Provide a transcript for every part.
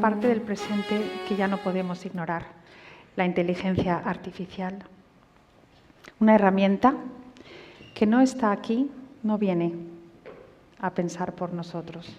parte del presente que ya no podemos ignorar, la inteligencia artificial. Una herramienta que no está aquí, no viene a pensar por nosotros,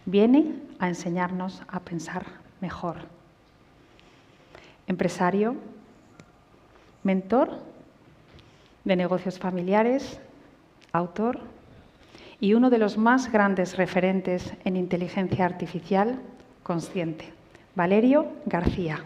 viene a enseñarnos a pensar mejor. Empresario, mentor de negocios familiares, autor y uno de los más grandes referentes en inteligencia artificial consciente, Valerio García.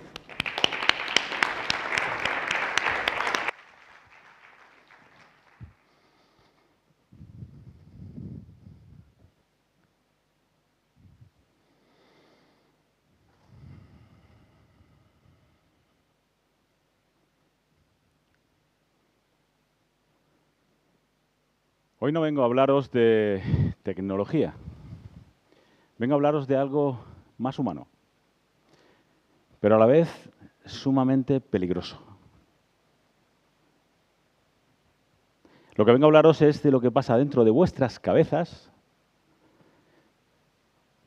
Hoy no vengo a hablaros de tecnología, vengo a hablaros de algo más humano, pero a la vez sumamente peligroso. Lo que vengo a hablaros es de lo que pasa dentro de vuestras cabezas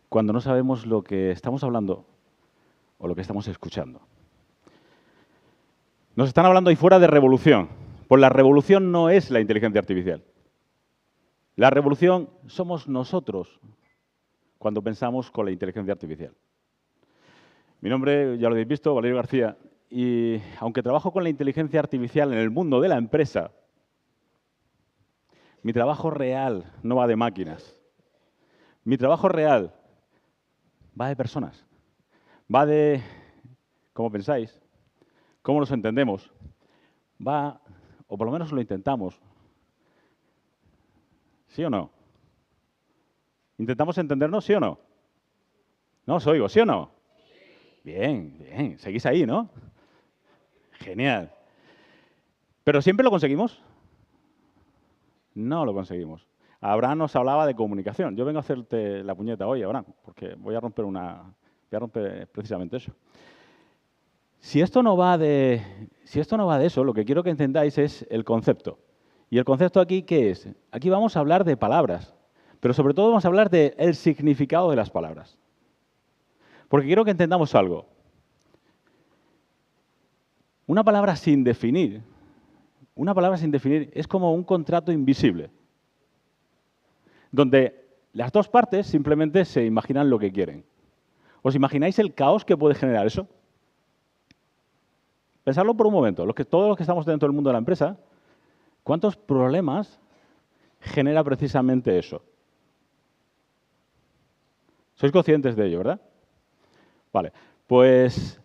cuando no sabemos lo que estamos hablando o lo que estamos escuchando. Nos están hablando ahí fuera de revolución, pues la revolución no es la inteligencia artificial. La revolución somos nosotros cuando pensamos con la inteligencia artificial. Mi nombre, ya lo habéis visto, Valerio García, y aunque trabajo con la inteligencia artificial en el mundo de la empresa, mi trabajo real no va de máquinas. Mi trabajo real va de personas, va de cómo pensáis, cómo nos entendemos, va, o por lo menos lo intentamos. ¿Sí o no? ¿Intentamos entendernos, sí o no? No os oigo, ¿sí o no? Bien, bien, seguís ahí, ¿no? Genial. ¿Pero siempre lo conseguimos? No lo conseguimos. Abraham nos hablaba de comunicación. Yo vengo a hacerte la puñeta hoy, Abraham, porque voy a romper precisamente eso. Si esto no va de eso, lo que quiero que entendáis es el concepto. ¿Y el concepto aquí qué es? Aquí vamos a hablar de palabras, pero sobre todo vamos a hablar del significado de las palabras. Porque quiero que entendamos algo. Una palabra sin definir es como un contrato invisible, donde las dos partes simplemente se imaginan lo que quieren. ¿Os imagináis el caos que puede generar eso? Pensadlo por un momento. Todos los que estamos dentro del mundo de la empresa, ¿cuántos problemas genera precisamente eso? Sois conscientes de ello, ¿verdad? Vale, pues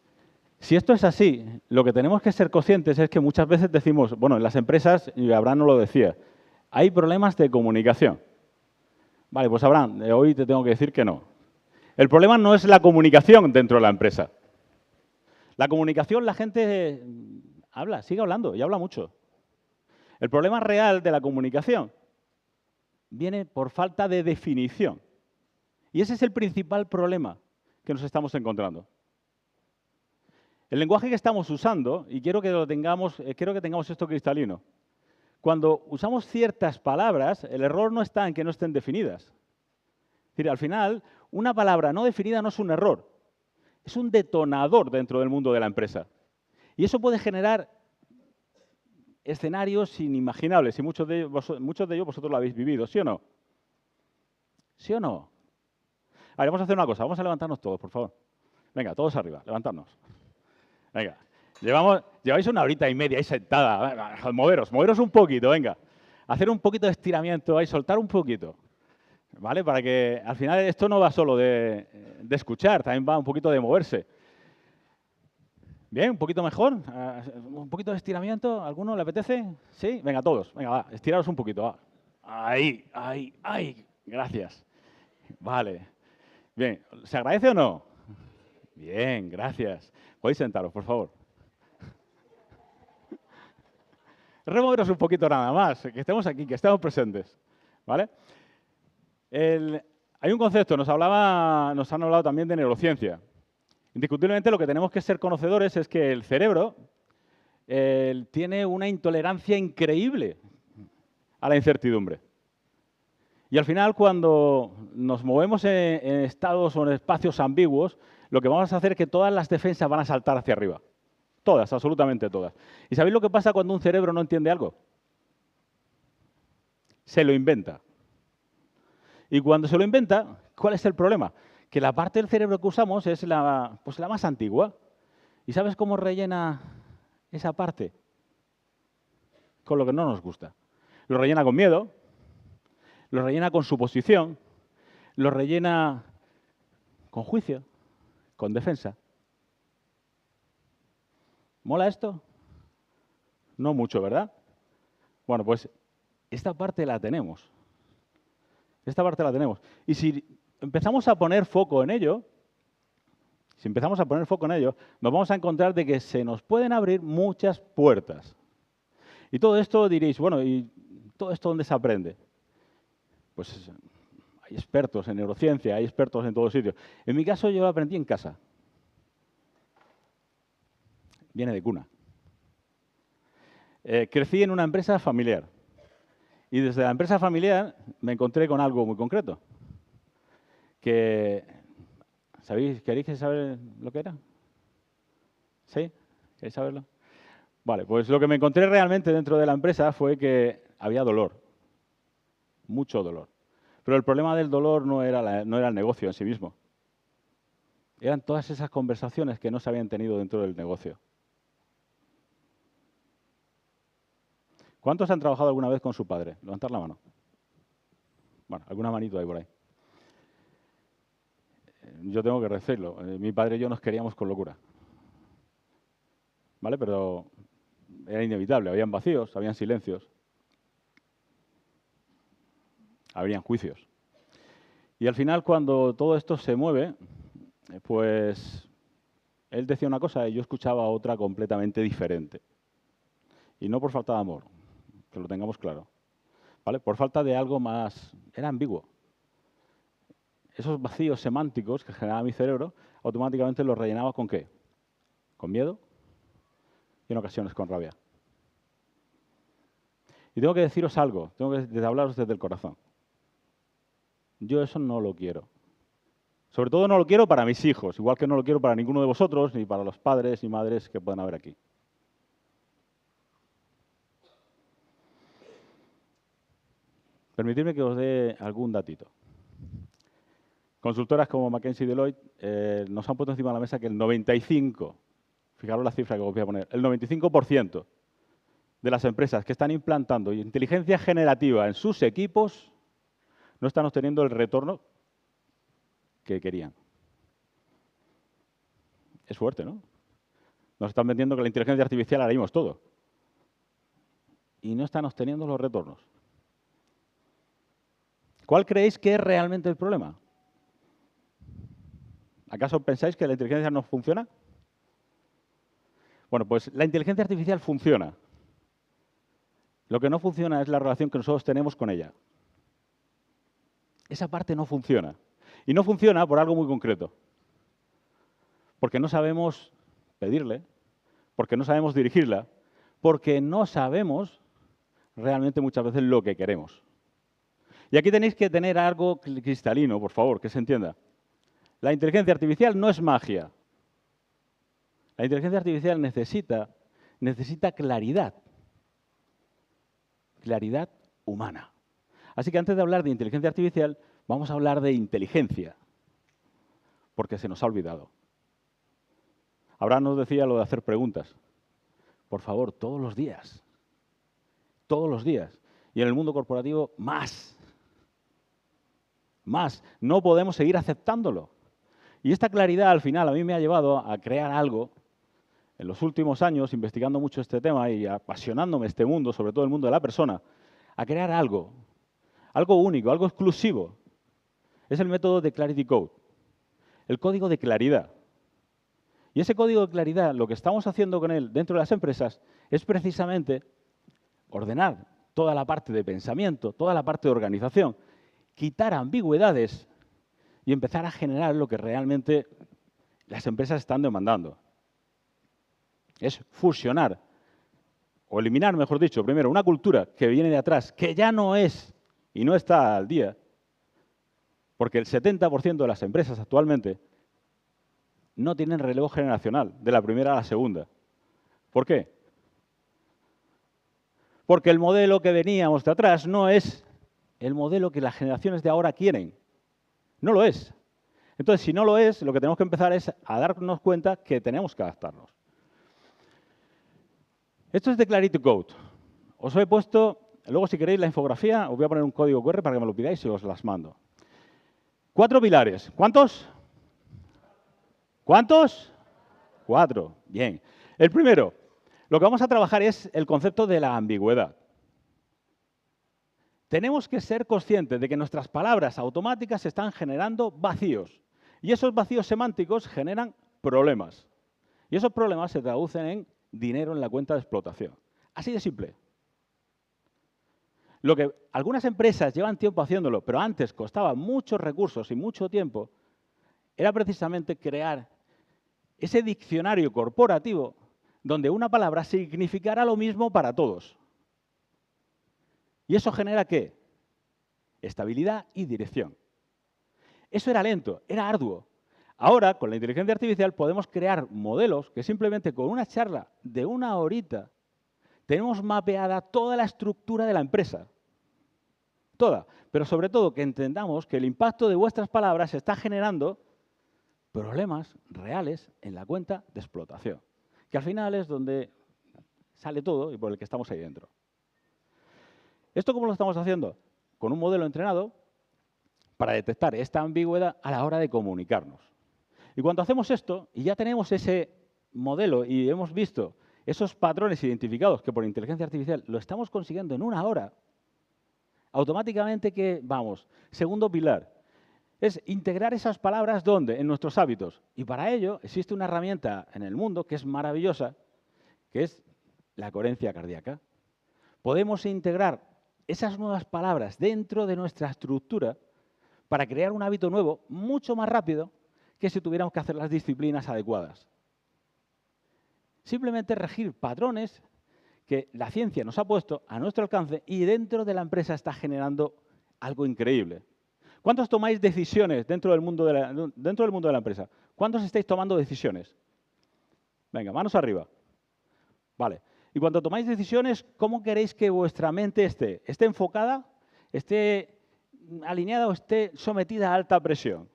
si esto es así, lo que tenemos que ser conscientes es que muchas veces decimos, bueno, en las empresas, y Abraham nos lo decía, hay problemas de comunicación. Vale, pues Abraham, hoy te tengo que decir que no. El problema no es la comunicación dentro de la empresa. La comunicación, la gente habla, sigue hablando y habla mucho. El problema real de la comunicación viene por falta de definición. Y ese es el principal problema que nos estamos encontrando. El lenguaje que estamos usando, y quiero que tengamos esto cristalino, cuando usamos ciertas palabras, el error no está en que no estén definidas. Es decir, al final, una palabra no definida no es un error, es un detonador dentro del mundo de la empresa. Y eso puede generar escenarios inimaginables, y muchos de ellos vosotros lo habéis vivido, ¿sí o no? ¿Sí o no? A ver, vamos a hacer una cosa, vamos a levantarnos todos, por favor. Venga, todos arriba, levantarnos. Venga, lleváis una horita y media ahí sentada, moveros un poquito, venga. Hacer un poquito de estiramiento ahí, soltar un poquito, ¿vale? Para que al final esto no va solo de escuchar, también va un poquito de moverse. Bien, un poquito mejor, un poquito de estiramiento, ¿alguno le apetece? ¿Sí? Venga, todos, venga, va, estiraros un poquito, va. Ahí, gracias. Vale. Bien, ¿se agradece o no? Bien, gracias. Podéis sentaros, por favor. Removeros un poquito nada más, que estemos aquí, que estemos presentes, ¿vale? Hay un concepto, nos han hablado también de neurociencia. Indiscutiblemente lo que tenemos que ser conocedores es que el cerebro tiene una intolerancia increíble a la incertidumbre. Y al final, cuando nos movemos en estados o en espacios ambiguos, lo que vamos a hacer es que todas las defensas van a saltar hacia arriba. Todas, absolutamente todas. ¿Y sabéis lo que pasa cuando un cerebro no entiende algo? Se lo inventa. Y cuando se lo inventa, ¿cuál es el problema? Que la parte del cerebro que usamos es la más antigua. ¿Y sabes cómo rellena esa parte? Con lo que no nos gusta. Lo rellena con miedo, lo rellena con suposición, lo rellena con juicio, con defensa. ¿Mola esto? No mucho, ¿verdad? Bueno, pues esta parte la tenemos. Esta parte la tenemos. Y si empezamos a poner foco en ello, nos vamos a encontrar de que se nos pueden abrir muchas puertas. Y todo esto diréis, bueno, ¿y todo esto dónde se aprende? Pues hay expertos en neurociencia, hay expertos en todos sitios. En mi caso yo lo aprendí en casa. Viene de cuna. Crecí en una empresa familiar. Y desde la empresa familiar me encontré con algo muy concreto. ¿Queréis saber lo que era? ¿Sí? ¿Queréis saberlo? Vale, pues lo que me encontré realmente dentro de la empresa fue que había dolor. Mucho dolor. Pero el problema del dolor no era el negocio en sí mismo. Eran todas esas conversaciones que no se habían tenido dentro del negocio. ¿Cuántos han trabajado alguna vez con su padre? Levantar la mano. Bueno, alguna manito hay por ahí. Yo tengo que decirlo. Mi padre y yo nos queríamos con locura. ¿Vale? Pero era inevitable. Habían vacíos, habían silencios. Habrían juicios. Y al final, cuando todo esto se mueve, pues él decía una cosa y yo escuchaba otra completamente diferente. Y no por falta de amor, que lo tengamos claro. ¿Vale? Por falta de algo más. Era ambiguo. Esos vacíos semánticos que generaba mi cerebro, automáticamente los rellenaba ¿con qué? Con miedo y en ocasiones con rabia. Y tengo que deciros algo, tengo que hablaros desde el corazón. Yo eso no lo quiero. Sobre todo no lo quiero para mis hijos, igual que no lo quiero para ninguno de vosotros, ni para los padres y madres que puedan haber aquí. Permitidme que os dé algún datito. Consultoras como McKinsey y Deloitte nos han puesto encima de la mesa que el 95%, fijaros la cifra que os voy a poner, el 95% de las empresas que están implantando inteligencia generativa en sus equipos no están obteniendo el retorno que querían. Es fuerte, ¿no? Nos están vendiendo que la inteligencia artificial haríamos todo. Y no están obteniendo los retornos. ¿Cuál creéis que es realmente el problema? ¿Acaso pensáis que la inteligencia no funciona? Bueno, pues la inteligencia artificial funciona. Lo que no funciona es la relación que nosotros tenemos con ella. Esa parte no funciona. Y no funciona por algo muy concreto. Porque no sabemos pedirle, porque no sabemos dirigirla, porque no sabemos realmente muchas veces lo que queremos. Y aquí tenéis que tener algo cristalino, por favor, que se entienda. La inteligencia artificial no es magia. La inteligencia artificial necesita claridad. Claridad humana. Así que antes de hablar de inteligencia artificial, vamos a hablar de inteligencia. Porque se nos ha olvidado. Abraham nos decía lo de hacer preguntas. Por favor, todos los días. Todos los días. Y en el mundo corporativo, más. Más. No podemos seguir aceptándolo. Y esta claridad, al final, a mí me ha llevado a crear algo. En los últimos años, investigando mucho este tema y apasionándome este mundo, sobre todo el mundo de la persona, a crear algo. Algo único, algo exclusivo. Es el método de Clarity Code. El código de claridad. Y ese código de claridad, lo que estamos haciendo con él dentro de las empresas es precisamente ordenar toda la parte de pensamiento, toda la parte de organización, quitar ambigüedades y empezar a generar lo que realmente las empresas están demandando. Es fusionar, o eliminar, mejor dicho, primero, una cultura que viene de atrás, que ya no es y no está al día, Porque el 70% de las empresas actualmente no tienen relevo generacional de la primera a la segunda. ¿Por qué? Porque el modelo que veníamos de atrás no es el modelo que las generaciones de ahora quieren. No lo es. Entonces, si no lo es, lo que tenemos que empezar es a darnos cuenta que tenemos que adaptarnos. Esto es de Clarity Code. Os he puesto, luego si queréis la infografía, os voy a poner un código QR para que me lo pidáis y os las mando. 4 pilares. ¿Cuántos? ¿Cuántos? 4. Bien. El primero, lo que vamos a trabajar es el concepto de la ambigüedad. Tenemos que ser conscientes de que nuestras palabras automáticas están generando vacíos. Y esos vacíos semánticos generan problemas. Y esos problemas se traducen en dinero en la cuenta de explotación. Así de simple. Lo que algunas empresas llevan tiempo haciéndolo, pero antes costaba muchos recursos y mucho tiempo, era precisamente crear ese diccionario corporativo donde una palabra significara lo mismo para todos. ¿Y eso genera qué? Estabilidad y dirección. Eso era lento, era arduo. Ahora, con la inteligencia artificial, podemos crear modelos que simplemente con una charla de una horita tenemos mapeada toda la estructura de la empresa. Toda. Pero sobre todo que entendamos que el impacto de vuestras palabras está generando problemas reales en la cuenta de explotación. Que al final es donde sale todo y por el que estamos ahí dentro. ¿Esto cómo lo estamos haciendo? Con un modelo entrenado para detectar esta ambigüedad a la hora de comunicarnos. Y cuando hacemos esto, y ya tenemos ese modelo y hemos visto esos patrones identificados que por inteligencia artificial lo estamos consiguiendo en una hora, automáticamente que vamos, segundo pilar, es integrar esas palabras ¿dónde? En nuestros hábitos. Y para ello existe una herramienta en el mundo que es maravillosa, que es la coherencia cardíaca. Podemos integrar esas nuevas palabras dentro de nuestra estructura para crear un hábito nuevo mucho más rápido que si tuviéramos que hacer las disciplinas adecuadas. Simplemente regir patrones que la ciencia nos ha puesto a nuestro alcance y dentro de la empresa está generando algo increíble. ¿Cuántos tomáis decisiones dentro del mundo de la empresa? ¿Cuántos estáis tomando decisiones? Venga, manos arriba. Vale. Y cuando tomáis decisiones, ¿cómo queréis que vuestra mente esté? ¿Esté enfocada? ¿Esté alineada o esté sometida a alta presión?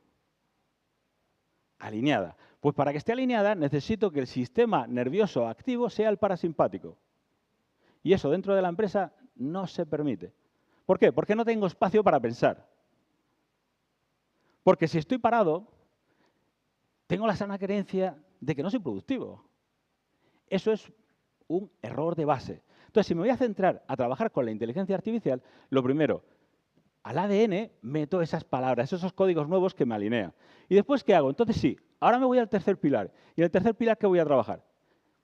Alineada. Pues para que esté alineada necesito que el sistema nervioso activo sea el parasimpático. Y eso dentro de la empresa no se permite. ¿Por qué? Porque no tengo espacio para pensar. Porque si estoy parado, tengo la sana creencia de que no soy productivo. Eso es un error de base. Entonces, si me voy a centrar a trabajar con la inteligencia artificial, lo primero, al ADN meto esas palabras, esos códigos nuevos que me alinean. ¿Y después qué hago? Entonces sí, ahora me voy al tercer pilar. ¿Y en el tercer pilar qué voy a trabajar?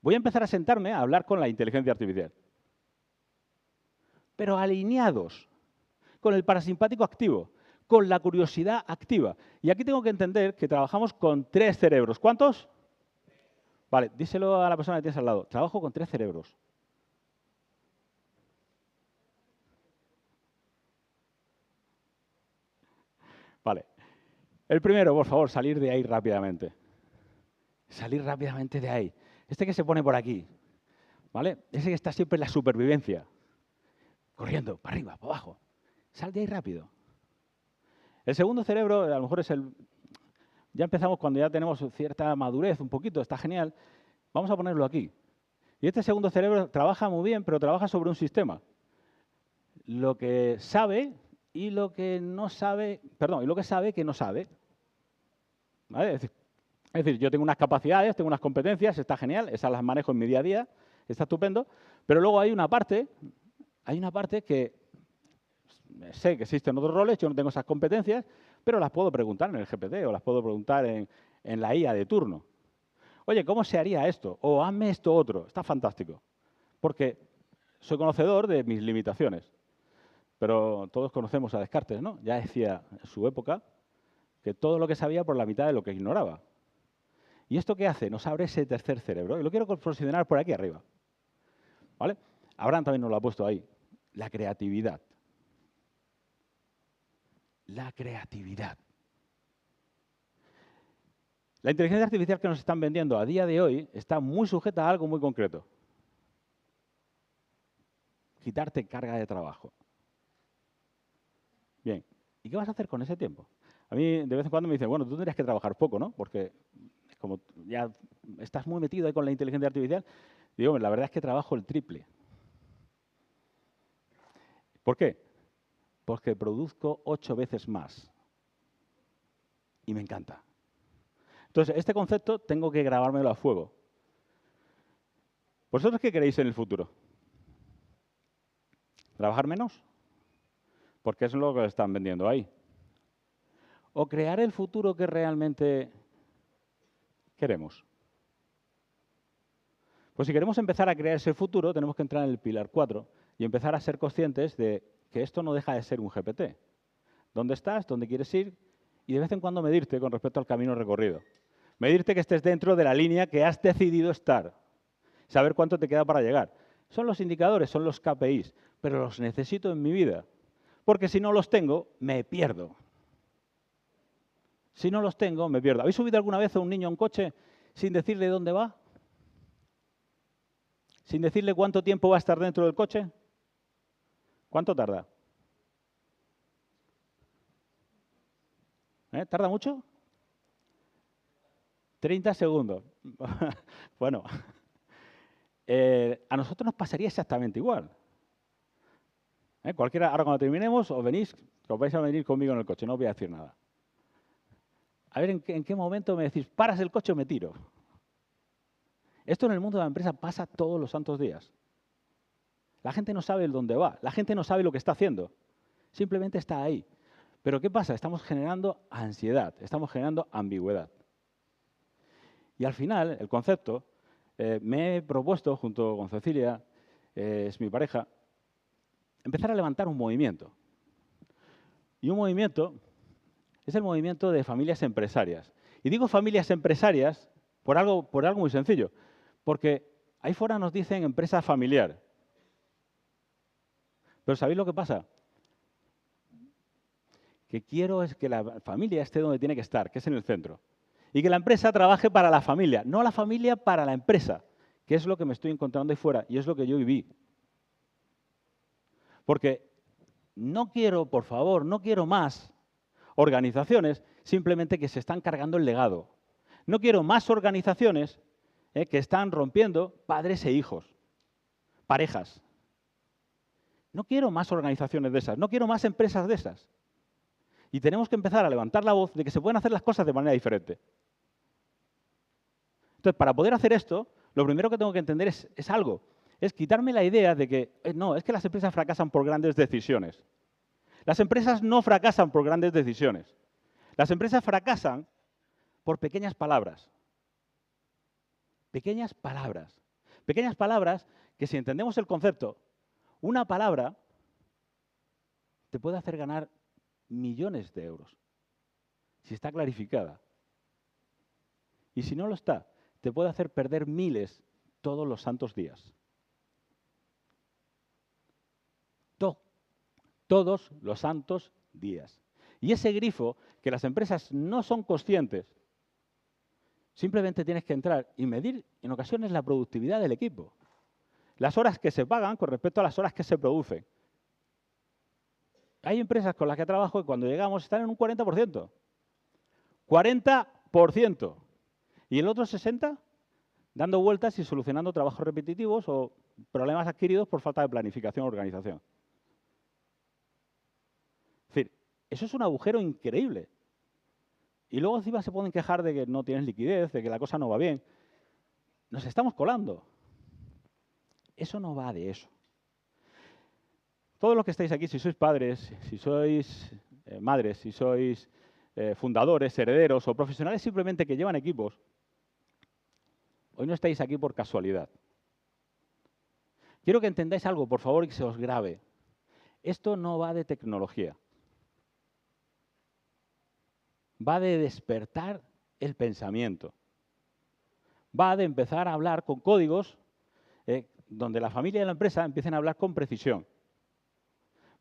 Voy a empezar a sentarme a hablar con la inteligencia artificial. Pero alineados con el parasimpático activo, con la curiosidad activa. Y aquí tengo que entender que trabajamos con 3 cerebros. ¿Cuántos? Vale, díselo a la persona que tienes al lado. Trabajo con 3 cerebros. Vale. El primero, por favor, salir de ahí rápidamente. Salir rápidamente de ahí. Este que se pone por aquí, ¿vale? Ese que está siempre en la supervivencia. Corriendo, para arriba, para abajo. Sal de ahí rápido. El segundo cerebro, a lo mejor es el... Ya empezamos cuando ya tenemos cierta madurez, un poquito, está genial. Vamos a ponerlo aquí. Y este segundo cerebro trabaja muy bien, pero trabaja sobre un sistema. Lo que sabe y lo que no sabe, perdón, y lo que sabe que no sabe. ¿Vale? Es decir, yo tengo unas capacidades, tengo unas competencias, está genial, esas las manejo en mi día a día, está estupendo, pero luego hay una parte que sé que existen otros roles, yo no tengo esas competencias, pero las puedo preguntar en el GPT o las puedo preguntar en la IA de turno. Oye, ¿cómo se haría esto? O hazme esto otro. Está fantástico. Porque soy conocedor de mis limitaciones. Pero todos conocemos a Descartes, ¿no? Ya decía en su época que todo lo que sabía por la mitad de lo que ignoraba. ¿Y esto qué hace? Nos abre ese tercer cerebro. Y lo quiero posicionar por aquí arriba. ¿Vale? Abraham también nos lo ha puesto ahí. La creatividad. La creatividad. La inteligencia artificial que nos están vendiendo a día de hoy está muy sujeta a algo muy concreto. Quitarte carga de trabajo. Bien, ¿y qué vas a hacer con ese tiempo? A mí de vez en cuando me dicen, bueno, tú tendrías que trabajar poco, ¿no? Porque como ya estás muy metido ahí con la inteligencia artificial, digo, la verdad es que trabajo el triple. ¿Por qué? Porque produzco 8 veces más. Y me encanta. Entonces, este concepto tengo que grabármelo a fuego. ¿Vosotros qué queréis en el futuro? ¿Trabajar menos? Porque es lo que están vendiendo ahí. ¿O crear el futuro que realmente queremos? Pues si queremos empezar a crear ese futuro, tenemos que entrar en el pilar 4 y empezar a ser conscientes de que esto no deja de ser un GPT. ¿Dónde estás? ¿Dónde quieres ir? Y de vez en cuando medirte con respecto al camino recorrido. Medirte que estés dentro de la línea que has decidido estar. Saber cuánto te queda para llegar. Son los indicadores, son los KPIs, pero los necesito en mi vida. Porque si no los tengo, me pierdo. Si no los tengo, me pierdo. ¿Habéis subido alguna vez a un niño a un coche sin decirle dónde va? ¿Sin decirle cuánto tiempo va a estar dentro del coche? ¿Cuánto tarda? ¿Tarda mucho? 30 segundos. Bueno, a nosotros nos pasaría exactamente igual. Cualquiera, ahora cuando terminemos, os vais a venir conmigo en el coche, no os voy a decir nada. A ver en qué momento me decís, paras el coche o me tiro. Esto en el mundo de la empresa pasa todos los santos días. La gente no sabe el dónde va, la gente no sabe lo que está haciendo. Simplemente está ahí. Pero ¿qué pasa? Estamos generando ansiedad, estamos generando ambigüedad. Y al final, el concepto, me he propuesto, junto con Cecilia, es mi pareja, empezar a levantar un movimiento. Y un movimiento es el movimiento de familias empresarias. Y digo familias empresarias por algo muy sencillo. Porque ahí fuera nos dicen empresa familiar. Pero ¿sabéis lo que pasa? Que quiero es que la familia esté donde tiene que estar, que es en el centro. Y que la empresa trabaje para la familia, no la familia para la empresa, que es lo que me estoy encontrando ahí fuera y es lo que yo viví. Porque no quiero, por favor, no quiero más organizaciones simplemente que se están cargando el legado. No quiero más organizaciones que están rompiendo padres e hijos, parejas. No quiero más organizaciones de esas, no quiero más empresas de esas. Y tenemos que empezar a levantar la voz de que se pueden hacer las cosas de manera diferente. Entonces, para poder hacer esto, lo primero que tengo que entender es algo. Es quitarme la idea de que, no, es que las empresas fracasan por grandes decisiones. Las empresas no fracasan por grandes decisiones. Las empresas fracasan por pequeñas palabras. Pequeñas palabras. Pequeñas palabras que, si entendemos el concepto, una palabra te puede hacer ganar millones de euros, si está clarificada. Y si no lo está, te puede hacer perder miles todos los santos días. Todos los santos días. Y ese grifo que las empresas no son conscientes, simplemente tienes que entrar y medir en ocasiones la productividad del equipo. Las horas que se pagan con respecto a las horas que se producen. Hay empresas con las que trabajo que cuando llegamos están en un 40%. 40%. ¿Y el otro 60%? Dando vueltas y solucionando trabajos repetitivos o problemas adquiridos por falta de planificación o organización. Es decir, eso es un agujero increíble. Y luego encima se pueden quejar de que no tienes liquidez, de que la cosa no va bien. Nos estamos colando. Eso no va de eso. Todos los que estáis aquí, si sois padres, si sois madres, si sois fundadores, herederos o profesionales simplemente que llevan equipos, hoy no estáis aquí por casualidad. Quiero que entendáis algo, por favor, y que se os grabe. Esto no va de tecnología. Va de despertar el pensamiento. Va de empezar a hablar con códigos donde la familia y la empresa empiecen a hablar con precisión.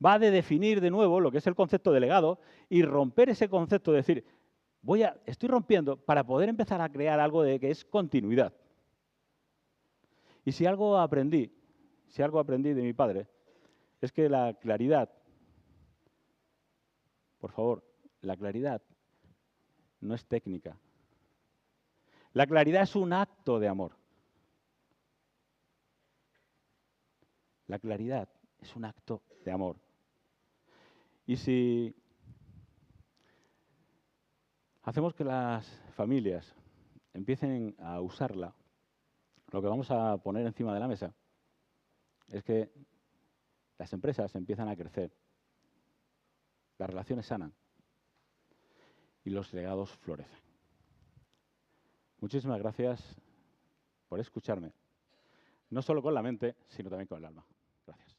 Va de definir de nuevo lo que es el concepto de legado y romper ese concepto de decir, estoy rompiendo para poder empezar a crear algo de que es continuidad. Y si algo aprendí de mi padre, es que la claridad, por favor, la claridad no es técnica. La claridad es un acto de amor. La claridad es un acto de amor. Y si hacemos que las familias empiecen a usarla, lo que vamos a poner encima de la mesa es que las empresas empiezan a crecer, las relaciones sanan y los legados florecen. Muchísimas gracias por escucharme, no solo con la mente, sino también con el alma. Gracias.